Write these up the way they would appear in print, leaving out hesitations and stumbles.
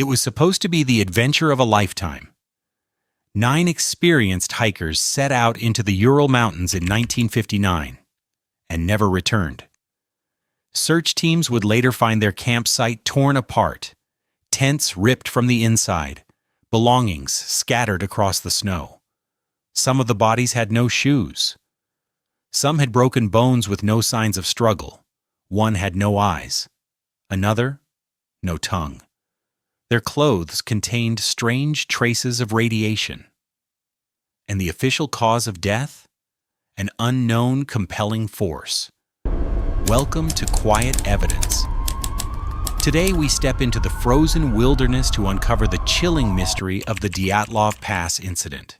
It was supposed to be the adventure of a lifetime. 9 experienced hikers set out into the Ural Mountains in 1959 and never returned. Search teams would later find their campsite torn apart, tents ripped from the inside, belongings scattered across the snow. Some of the bodies had no shoes. Some had broken bones with no signs of struggle. One had no eyes. Another, no tongue. Their clothes contained strange traces of radiation. And the official cause of death? An unknown compelling force. Welcome to Quiet Evidence. Today we step into the frozen wilderness to uncover the chilling mystery of the Dyatlov Pass Incident.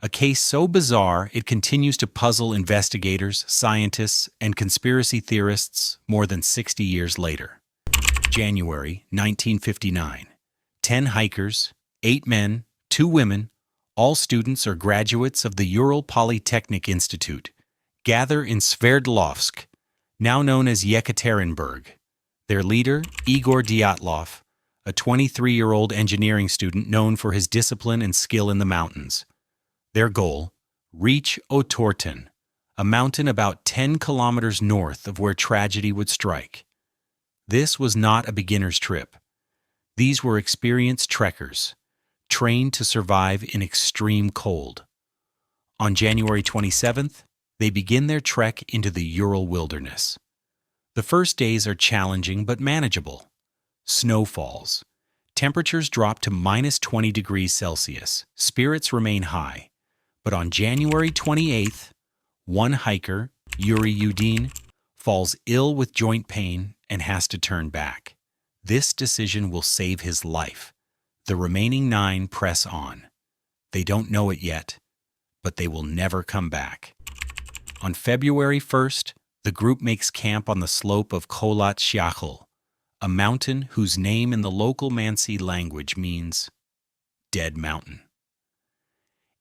A case so bizarre it continues to puzzle investigators, scientists, and conspiracy theorists more than 60 years later. January 1959. 10 hikers, 8 men, 2 women, all students or graduates of the Ural Polytechnic Institute, gather in Sverdlovsk, now known as Yekaterinburg. Their leader, Igor Dyatlov, a 23-year-old engineering student known for his discipline and skill in the mountains. Their goal, reach Otorten, a mountain about 10 kilometers north of where tragedy would strike. This was not a beginner's trip. These were experienced trekkers, trained to survive in extreme cold. On January 27th, they begin their trek into the Ural wilderness. The first days are challenging but manageable. Snow falls. Temperatures drop to minus 20 degrees Celsius. Spirits remain high. But on January 28th, one hiker, Yuri Yudin, falls ill with joint pain and has to turn back. This decision will save his life. The remaining 9 press on. They don't know it yet, but they will never come back. On February 1st, the group makes camp on the slope of Kholat Syakhl, a mountain whose name in the local Mansi language means dead mountain.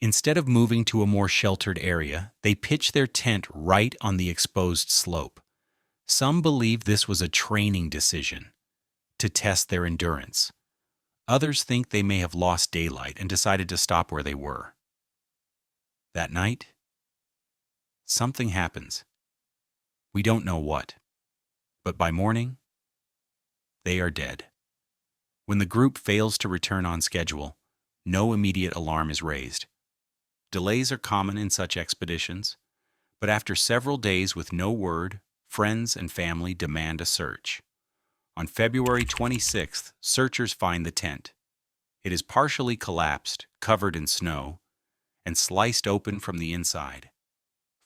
Instead of moving to a more sheltered area, they pitch their tent right on the exposed slope. Some believe this was a training decision to test their endurance. Others think they may have lost daylight and decided to stop where they were. That night, something happens. We don't know what, but by morning, they are dead. When the group fails to return on schedule, no immediate alarm is raised. Delays are common in such expeditions, but after several days with no word, friends and family demand a search. On February 26th, searchers find the tent. It is partially collapsed, covered in snow, and sliced open from the inside.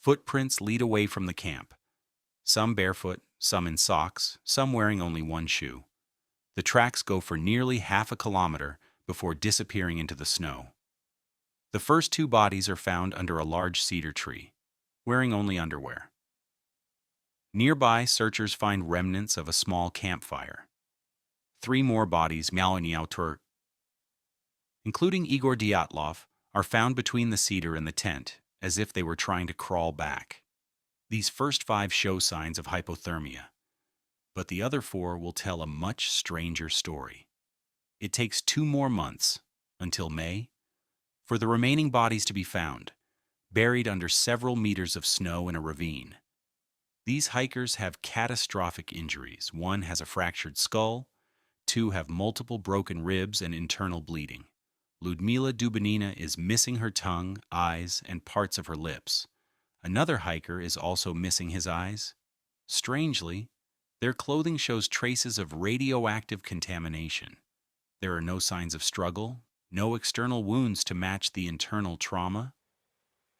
Footprints lead away from the camp. Some barefoot, some in socks, some wearing only one shoe. The tracks go for nearly half a kilometer before disappearing into the snow. The first 2 bodies are found under a large cedar tree, wearing only underwear. Nearby, searchers find remnants of a small campfire. 3 more bodies, including Igor Dyatlov, are found between the cedar and the tent, as if they were trying to crawl back. These first 5 show signs of hypothermia, but the other 4 will tell a much stranger story. It takes 2 more months, until May, for the remaining bodies to be found, buried under several meters of snow in a ravine. These hikers have catastrophic injuries. 1 has a fractured skull, 2 have multiple broken ribs and internal bleeding. Ludmila Dubinina is missing her tongue, eyes, and parts of her lips. Another hiker is also missing his eyes. Strangely, their clothing shows traces of radioactive contamination. There are no signs of struggle, no external wounds to match the internal trauma,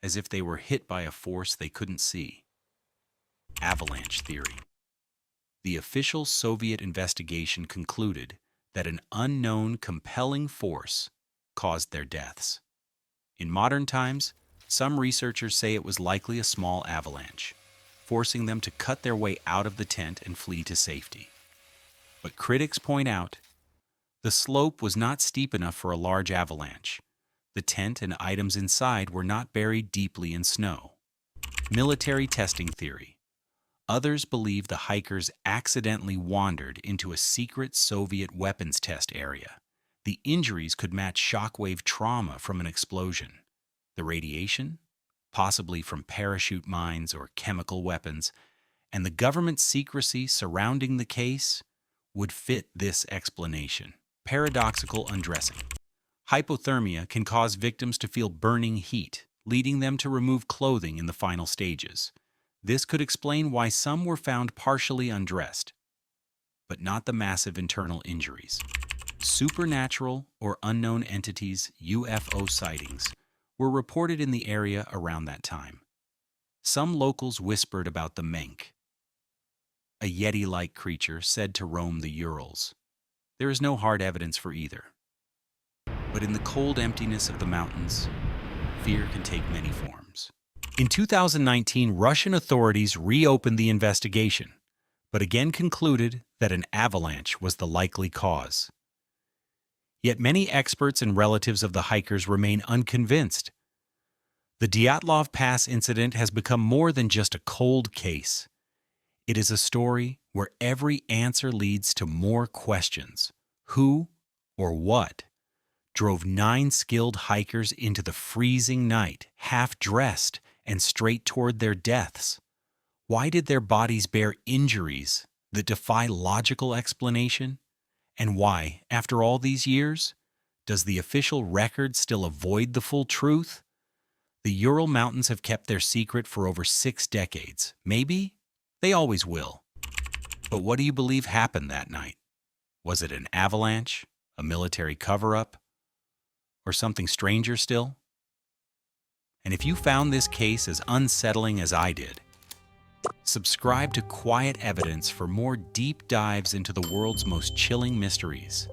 as if they were hit by a force they couldn't see. Avalanche theory. The official Soviet investigation concluded that an unknown compelling force caused their deaths. In modern times, some researchers say it was likely a small avalanche, forcing them to cut their way out of the tent and flee to safety. But critics point out, the slope was not steep enough for a large avalanche. The tent and items inside were not buried deeply in snow. Military testing theory. Others believe the hikers accidentally wandered into a secret Soviet weapons test area. The injuries could match shockwave trauma from an explosion. The radiation, possibly from parachute mines or chemical weapons, and the government secrecy surrounding the case would fit this explanation. Paradoxical undressing. Hypothermia can cause victims to feel burning heat, leading them to remove clothing in the final stages. This could explain why some were found partially undressed, but not the massive internal injuries. Supernatural or unknown entities, UFO sightings, were reported in the area around that time. Some locals whispered about the Menk, a Yeti-like creature said to roam the Urals. There is no hard evidence for either. But in the cold emptiness of the mountains, fear can take many forms. In 2019, Russian authorities reopened the investigation, but again concluded that an avalanche was the likely cause. Yet many experts and relatives of the hikers remain unconvinced. The Dyatlov Pass incident has become more than just a cold case. It is a story where every answer leads to more questions. Who or what drove 9 skilled hikers into the freezing night, half-dressed and straight toward their deaths? Why did their bodies bear injuries that defy logical explanation? And why, after all these years, does the official record still avoid the full truth? The Ural Mountains have kept their secret for over 6 decades. Maybe they always will. But what do you believe happened that night? Was it an avalanche, a military cover-up, or something stranger still? And if you found this case as unsettling as I did, subscribe to Quiet Evidence for more deep dives into the world's most chilling mysteries.